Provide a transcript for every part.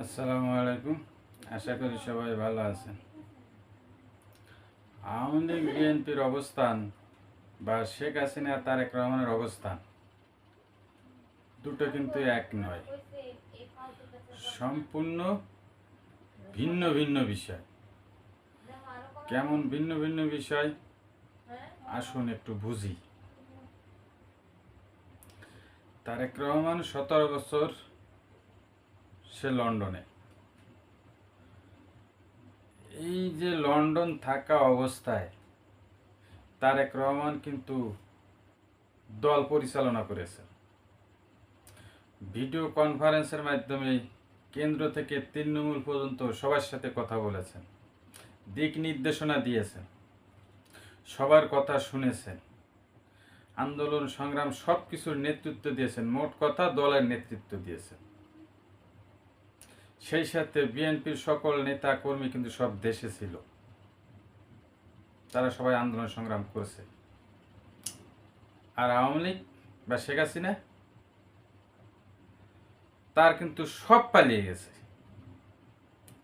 আসসালামু আলাইকুম। আশা করি সবাই ভালো আছেন। আওয়ামী লীগ বিএনপির অবস্থান বা শেখ হাসিনা তারেক রহমানের অবস্থান দুটো কিন্তু এক নয়, সম্পূর্ণ ভিন্ন ভিন্ন বিষয়। কেমন ভিন্ন ভিন্ন বিষয় আসুন একটু বুঝি। তারেক রহমান 17 বছর সে লন্ডনে। এই যে লন্ডন থাকা অবস্থায় তারেক রহমান কিন্তু দল পরিচালনা করেছে। ভিডিও কনফারেন্সের মাধ্যমে কেন্দ্র থেকে তৃণমূল পর্যন্ত সবার সাথে কথা বলেছেন, দিক নির্দেশনা দিয়েছেন, সবার কথা শুনেছেন, আন্দোলন সংগ্রাম সব কিছুর নেতৃত্ব দিয়েছেন, মোট কথা দলের নেতৃত্ব দিয়েছেন। সেই সাথে বিএনপির সকল নেতা কর্মী কিন্তু সব দেশে ছিল, তারা সবাই আন্দোলন সংগ্রাম করেছে। আর আওয়ামী লীগ বা শেখ হাসিনা তার কিন্তু সব পালিয়ে গেছে।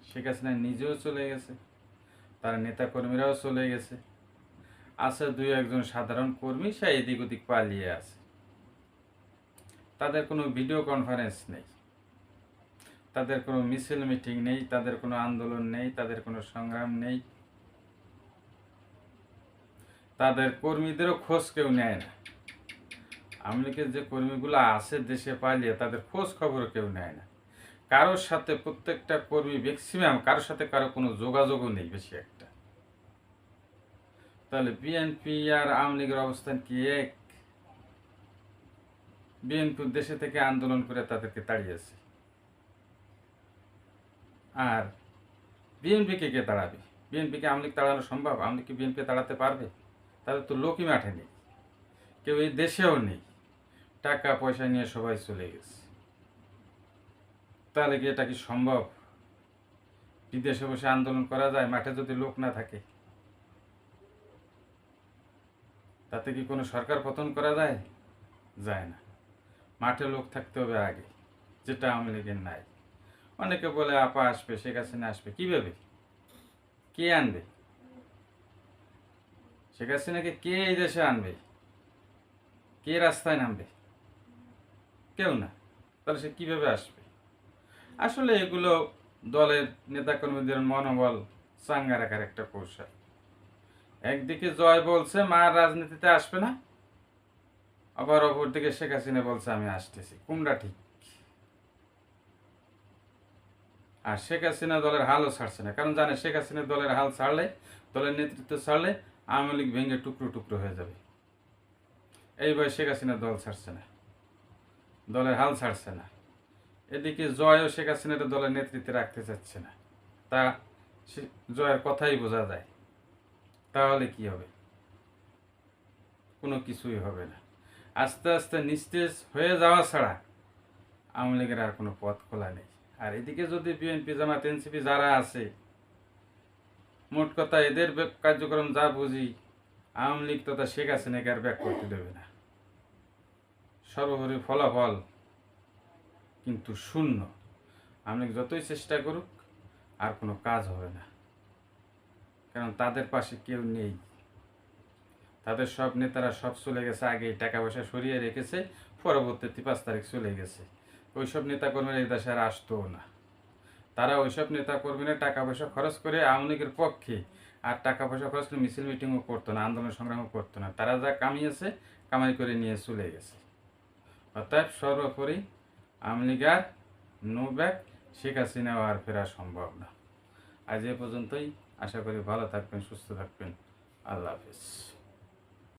শেখ হাসিনা নিজেও চলে গেছে, তার নেতা কর্মীরাও চলে গেছে, আছে দুই একজন সাধারণ কর্মী সে এদিক ওদিক পালিয়ে আছে। তাদের কোনো ভিডিও কনফারেন্স নেই, তাদের কোনো মিছিল মিটিং নেই, তাদের কোনো আন্দোলন নেই, তাদের কোনো সংগ্রাম নেই, তাদের কর্মীদেরও খোঁজ কেউ নেয় না। আওয়ামী লীগের যে কর্মীগুলো আছে দেশে পালিয়ে, তাদের খোঁজ খবর কেউ নেয় না। কারোর সাথে, প্রত্যেকটা কর্মী ম্যাক্সিমাম কারোর সাথে কারো কোনো যোগাযোগও নেই বেশি একটা। তাহলে বিএনপি আর আওয়ামী লীগের অবস্থান কি এক? বিএনপি দেশে থেকে আন্দোলন করে তাদেরকে তাড়িয়েছে, আর বিএনপিকে কে তাড়াবে? বিএনপিকে আওয়ামী লীগ তাড়ানো সম্ভব? আওয়ামী লীগ কি বিএনপি তাড়াতে পারবে? তাদের তো লোকই মাঠে নেই, কেউ এই দেশেও নেই, টাকা পয়সা নিয়ে সবাই চলে গেছে। তাহলে কি এটা কি সম্ভব? বিদেশে বসে আন্দোলন করা যায় মাঠে যদি লোক না থাকে? তাতে কি কোনো সরকার পতন করা যায়? যায় না। মাঠে লোক থাকতে হবে আগে, যেটা আওয়ামী লীগের নাই। অনেকে বলে আপা আসবে, শেখ হাসিনা আসবে, কিভাবে? কে আনবে? শেখ হাসিনাকে কে এই দেশে আনবে? কে রাস্তায় নামবে? কেউ না। তাহলে সে কিভাবে আসবে? আসলে এগুলো দলের নেতাকর্মীদের মনোবল চাঙ্গা রাখার একটা কৌশল। একদিকে জয় বলছে মা রাজনীতিতে আসবে না, আবার অপরদিকে শেখ হাসিনা বলছে আমি আসতেছি। কোনটা ঠিক? আর শেখ হাসিনা দলের হালও ছাড়ছে না, কারণ জানে শেখ হাসিনা দলের হাল ছাড়লে, দলের নেতৃত্ব ছাড়লে আওয়ামী লীগ ভেঙে টুকরো টুকরো হয়ে যাবে। এইবার শেখ হাসিনা দল ছাড়ছে না, দলের হাল ছাড়ছে না। এদিকে জয়ও শেখ হাসিনার দলের নেতৃত্বে রাখতে চাচ্ছে না, তা জয়ের কথাই বোঝা যায়। তাহলে কি হবে? কোনো কিছুই হবে না। আস্তে আস্তে নিস্তেজ হয়ে যাওয়া ছাড়া আওয়ামী লীগের আর কোনো পথ খোলা নেই। আর এদিকে যদি বিএনপি জামাত এনসিপি যারা আছে, মোট কথা এদের কার্যক্রম যা বুঝি, আওয়ামী লীগ তথা শেখ হাসিনাকে আর ব্যাক করতে দেবে না। সর্বোপরি ফলাফল কিন্তু শূন্য। আওয়ামী লীগ যতই চেষ্টা করুক আর কোনো কাজ হবে না, কারণ তাদের পাশে কেউ নেই। তাদের সব নেতারা সব চলে গেছে, আগে টাকা পয়সা সরিয়ে রেখেছে, পরবর্তী 5 তারিখ চলে গেছে। ওইসব নেতাকর্মীরা এই দেশে আর আসতোও না। তারা ওইসব নেতাকর্মীরা টাকা পয়সা খরচ করে আওয়ামী লীগের পক্ষে, আর টাকা পয়সা খরচ করে মিছিল মিটিংও করতো না, আন্দোলন সংগ্রামও করতো না। তারা যা কামিয়েছে কামাই করে নিয়ে চলে গেছে। অর্থাৎ সর্বোপরি আওয়ামী লীগ আর নো ব্যাক, শেখ হাসিনাও আর ফেরা সম্ভব না। আজ এ পর্যন্তই। আশা করি ভালো থাকবেন, সুস্থ থাকবেন। আল্লাহ হাফিজ।